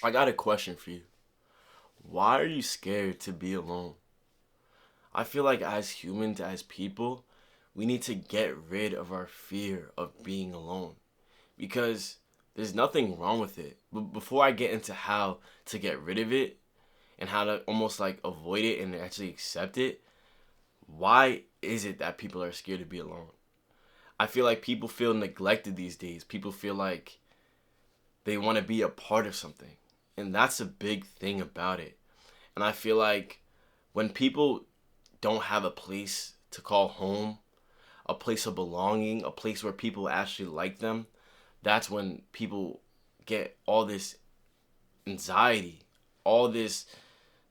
I got a question for you. Why are you scared to be alone? I feel like as humans, as people, we need to get rid of our fear of being alone because there's nothing wrong with it. But before I get into how to get rid of it and how to almost like avoid it and actually accept it, why is it that people are scared to be alone? I feel like people feel neglected these days. People feel like they want to be a part of something. And that's a big thing about it. And I feel like when people don't have a place to call home, a place of belonging, a place where people actually like them, that's when people get all this anxiety, all this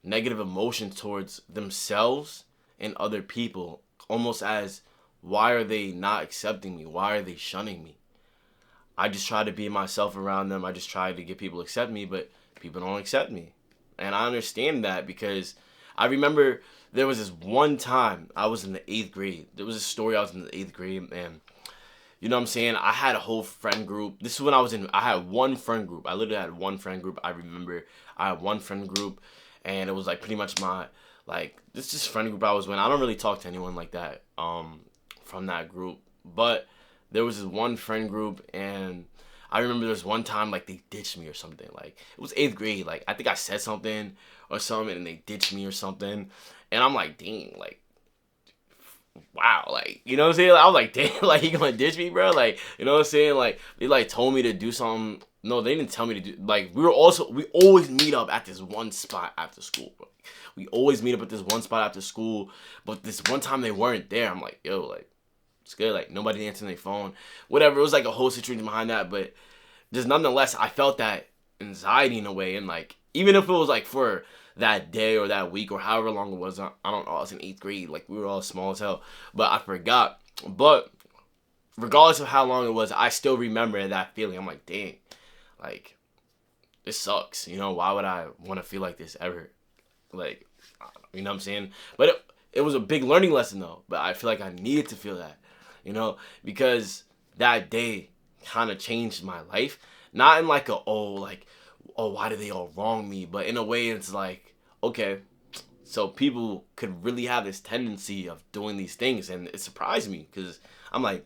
negative emotion towards themselves and other people, almost as why are they not accepting me? Why are they shunning me? I just try to be myself around them. I just try to get people to accept me, but people don't accept me. And I understand that because I remember there was this one time I was in the eighth grade. There was a story I was in the eighth grade, and you know what I'm saying? I had a whole friend group. This is when I had one friend group. I literally had one friend group. I remember I had one friend group, and it was like pretty much this just friend group I was in. I don't really talk to anyone like that from that group. But there was this one friend group, and I remember there was one time like they ditched me or something. Like it was eighth grade. Like I think I said something or something, and they ditched me or something. And I'm like, dang, like wow, like, you know what I'm saying? I was like, damn, like, he gonna ditch me, bro? Like, you know what I'm saying? Like, they, like, told me to do something. No, they didn't tell me to do, like, we always meet up at this one spot after school, bro. We always meet up at this one spot after school, but this one time they weren't there. I'm like, yo, like, it's good. Like, nobody answering their phone. Whatever. It was, like, a whole situation behind that, but just nonetheless, I felt that anxiety in a way, and, like, even if it was, like, for that day or that week or however long it was. I don't know. I was in eighth grade. Like, we were all small as hell. But I forgot. But regardless of how long it was, I still remember that feeling. I'm like, dang. Like, this sucks. You know, why would I want to feel like this ever? Like, you know what I'm saying? But it was a big learning lesson, though. But I feel like I needed to feel that. You know? Because that day kind of changed my life. Not in like oh, why do they all wrong me? But in a way, it's like, okay, so people could really have this tendency of doing these things, and it surprised me because I'm like,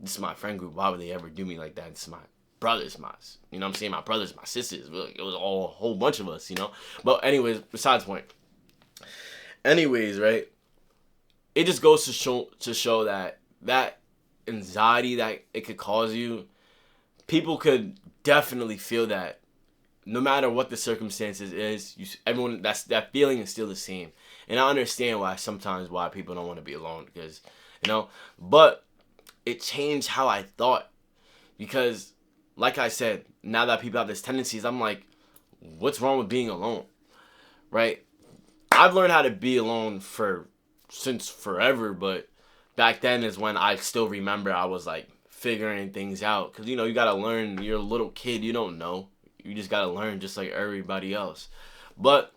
this is my friend group. Why would they ever do me like that? This is my brothers, you know what I'm saying? My brothers, my sisters. Really, it was all a whole bunch of us, you know. But anyways, besides the point. Anyways, right? It just goes to show that anxiety that it could cause you, people could definitely feel that no matter what the circumstances is, everyone that feeling is still the same. And I understand why people don't want to be alone because, you know, but it changed how I thought because, like I said, now that people have these tendencies, I'm like, what's wrong with being alone, right? I've learned how to be alone since forever, but back then is when I still remember I was like figuring things out because you know you gotta learn. You're a little kid, you don't know. You just gotta learn just like everybody else. But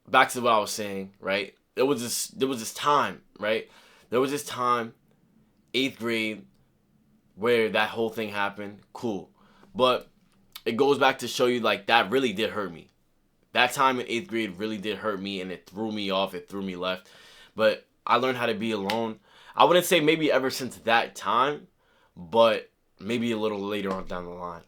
back to what I was saying, right? There was this time, right? There was this time, eighth grade, where that whole thing happened. Cool. But it goes back to show you like that really did hurt me. That time in eighth grade really did hurt me and it threw me off, it threw me left. But I learned how to be alone. I wouldn't say maybe ever since that time, but maybe a little later on down the line.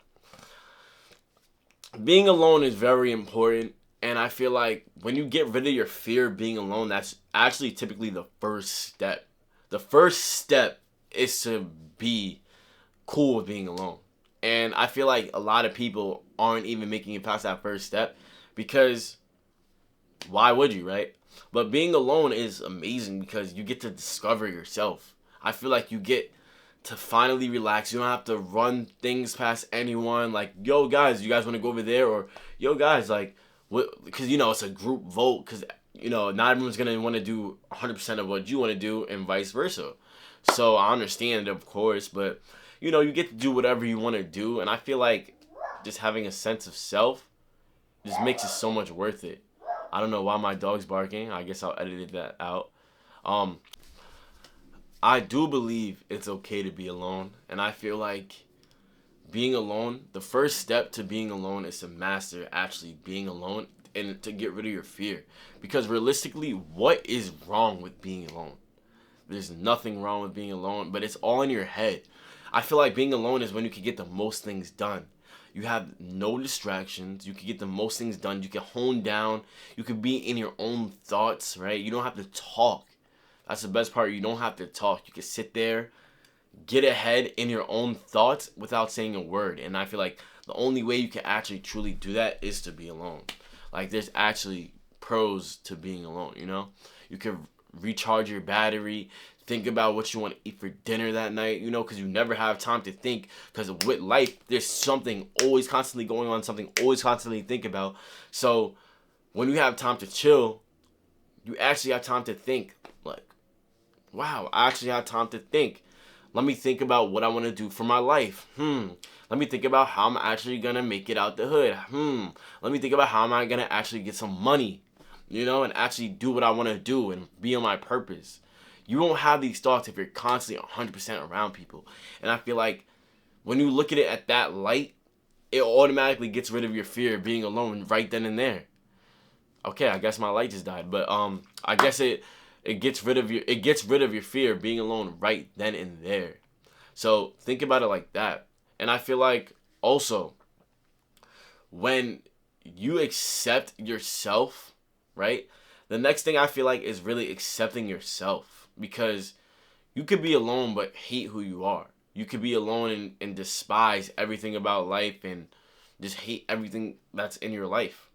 Being alone is very important, and I feel like when you get rid of your fear of being alone, that's actually typically the first step. The first step is to be cool with being alone. And I feel like a lot of people aren't even making it past that first step because why would you, right? But being alone is amazing because you get to discover yourself. I feel like you get to finally relax. You don't have to run things past anyone. Like, yo, guys, you guys want to go over there? Or, yo, guys, like, what? Because, you know, it's a group vote. Because, you know, not everyone's going to want to do 100% of what you want to do and vice versa. So I understand, of course. But, you know, you get to do whatever you want to do. And I feel like just having a sense of self just makes it so much worth it. I don't know why my dog's barking. I guess I'll edit that out. Um, I do believe it's okay to be alone, and I feel like being alone, the first step to being alone is to master actually being alone and to get rid of your fear. Because realistically, what is wrong with being alone? There's nothing wrong with being alone, but it's all in your head. I feel like being alone is when you can get the most things done. You have no distractions. You can get the most things done. You can hone down. You can be in your own thoughts, right? You don't have to talk. That's the best part. You don't have to talk. You can sit there, get ahead in your own thoughts without saying a word. And I feel like the only way you can actually truly do that is to be alone. Like, there's actually pros to being alone, you know? You can recharge your battery, think about what you want to eat for dinner that night, you know, because you never have time to think. Because with life, there's something always constantly going on, something always constantly think about. So when you have time to chill, you actually have time to think. Like, wow, I actually have time to think. Let me think about what I want to do for my life. Let me think about how I'm actually going to make it out the hood. Let me think about how am I going to actually get some money, you know, and actually do what I want to do and be on my purpose. You won't have these thoughts if you're constantly 100% around people. And I feel like when you look at it at that light, it automatically gets rid of your fear of being alone right then and there. Okay, I guess my light just died, but I guess it gets rid of your fear of being alone right then and there. So think about it like that. And I feel like also when you accept yourself, right? The next thing I feel like is really accepting yourself, because you could be alone but hate who you are. You could be alone and despise everything about life and just hate everything that's in your life.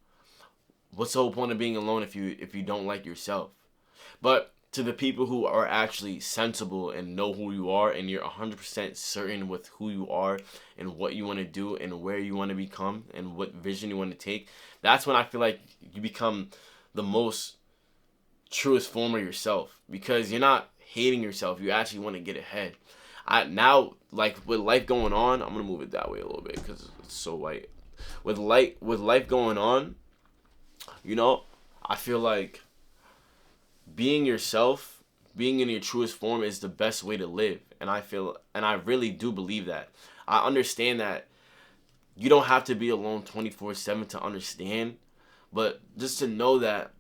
What's the whole point of being alone if you don't like yourself? But to the people who are actually sensible and know who you are, and you're 100% certain with who you are and what you want to do and where you want to become and what vision you want to take, that's when I feel like you become the most truest form of yourself, because you're not hating yourself. You actually want to get ahead. I now, like, with life going on, I'm gonna move it that way a little bit because it's so white. With life going on, you know, I feel like being yourself, being in your truest form is the best way to live. And I really do believe that. I understand that you don't have to be alone 24/7 to understand, but just to know that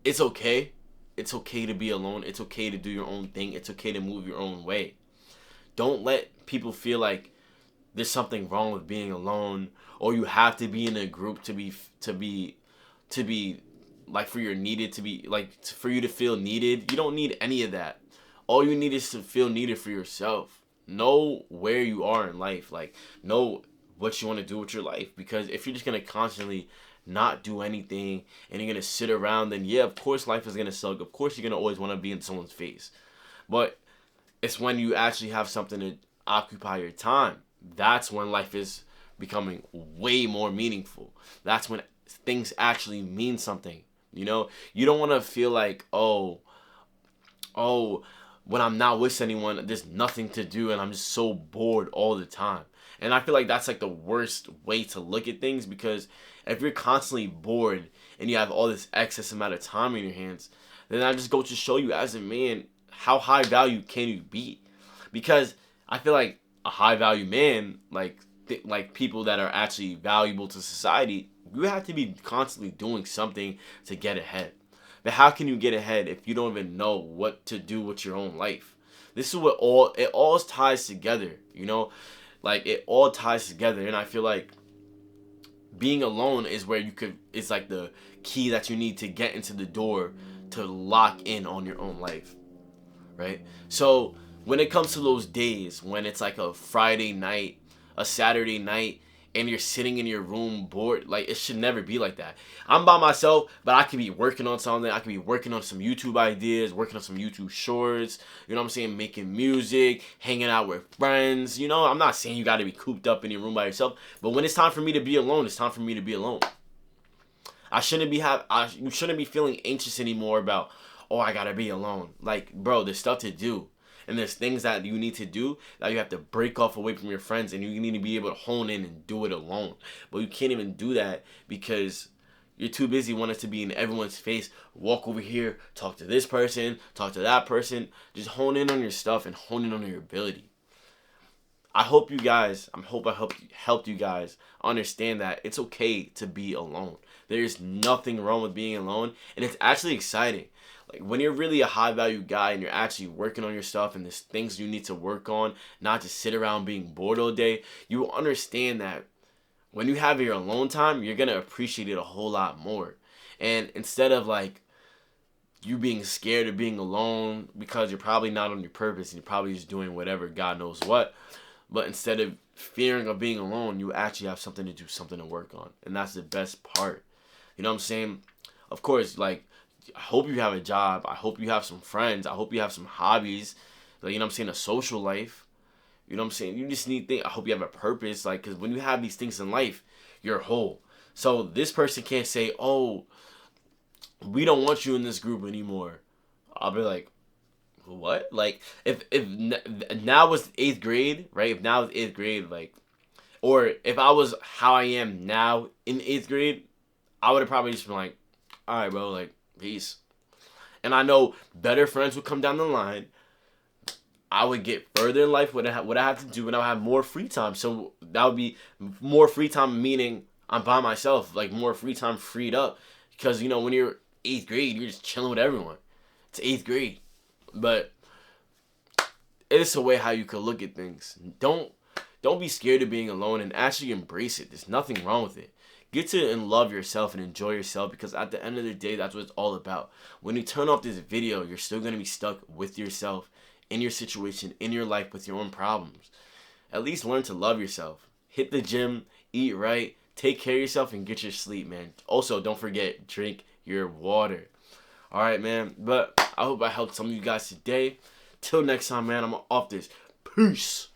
it's okay. It's okay to be alone. It's okay to do your own thing. It's okay to move your own way. Don't let people feel like there's something wrong with being alone, or you have to be in a group to be like for your needed to be like for you to feel needed. You don't need any of that. All you need is to feel needed for yourself. Know where you are in life. Like, know what you want to do with your life, because if you're just gonna constantly not do anything and you're gonna sit around, then yeah, of course life is gonna suck. Of course you're gonna always want to be in someone's face. But it's when you actually have something to occupy your time, that's when life is becoming way more meaningful. That's when things actually mean something. You know, you don't want to feel like, oh, when I'm not with anyone, there's nothing to do and I'm just so bored all the time. And I feel like that's like the worst way to look at things, because if you're constantly bored and you have all this excess amount of time in your hands, then I just go to show you as a man, how high value can you be? Because I feel like a high value man, like people that are actually valuable to society, you have to be constantly doing something to get ahead. But how can you get ahead if you don't even know what to do with your own life? This is what it all ties together, you know? Like, it all ties together, and I feel like being alone is where it's like the key that you need to get into the door to lock in on your own life, right? So when it comes to those days when it's like a Friday night, a Saturday night, and you're sitting in your room bored, like, it should never be like that. I'm by myself, but I could be working on something. I could be working on some YouTube ideas, working on some YouTube shorts, you know what I'm saying, making music, hanging out with friends. You know, I'm not saying you got to be cooped up in your room by yourself, but when it's time for me to be alone, it's time for me to be alone. You shouldn't be feeling anxious anymore about, oh, I gotta be alone. Like, bro, there's stuff to do. And there's things that you need to do that you have to break off away from your friends, and you need to be able to hone in and do it alone. But you can't even do that because you're too busy wanting to be in everyone's face. Walk over here, talk to this person, talk to that person. Just hone in on your stuff and hone in on your ability. I hope I helped you guys understand that it's okay to be alone. There's nothing wrong with being alone, and it's actually exciting. Like when you're really a high value guy and you're actually working on your stuff and there's things you need to work on, not just sit around being bored all day, you will understand that when you have your alone time, you're gonna appreciate it a whole lot more. And instead of like you being scared of being alone because you're probably not on your purpose and you're probably just doing whatever God knows what, but instead of fearing of being alone, you actually have something to do, something to work on. And that's the best part. You know what I'm saying? Of course, like, I hope you have a job. I hope you have some friends. I hope you have some hobbies. Like, you know what I'm saying? A social life. You know what I'm saying? You just need things. I hope you have a purpose. Like, because when you have these things in life, you're whole. So this person can't say, oh, we don't want you in this group anymore. I'll be like, what? Like, now was 8th grade, right? If now is 8th grade, like, or if I was how I am now in 8th grade, I would have probably just been like, all right, bro, like, peace. And I know better friends would come down the line. I would get further in life, what I have to do, and I'll have more free time. So that would be more free time, meaning I'm by myself, like more free time freed up. Because, you know, when you're 8th grade, you're just chilling with everyone. It's 8th grade. But it's a way how you could look at things. Don't be scared of being alone and actually embrace it. There's nothing wrong with it. Get to and love yourself and enjoy yourself, because at the end of the day, that's what it's all about. When you turn off this video, you're still going to be stuck with yourself, in your situation, in your life, with your own problems. At least learn to love yourself. Hit the gym, eat right, take care of yourself, and get your sleep, man. Also, don't forget, drink your water. Alright, man. But I hope I helped some of you guys today. Till next time, man, I'm off this. Peace.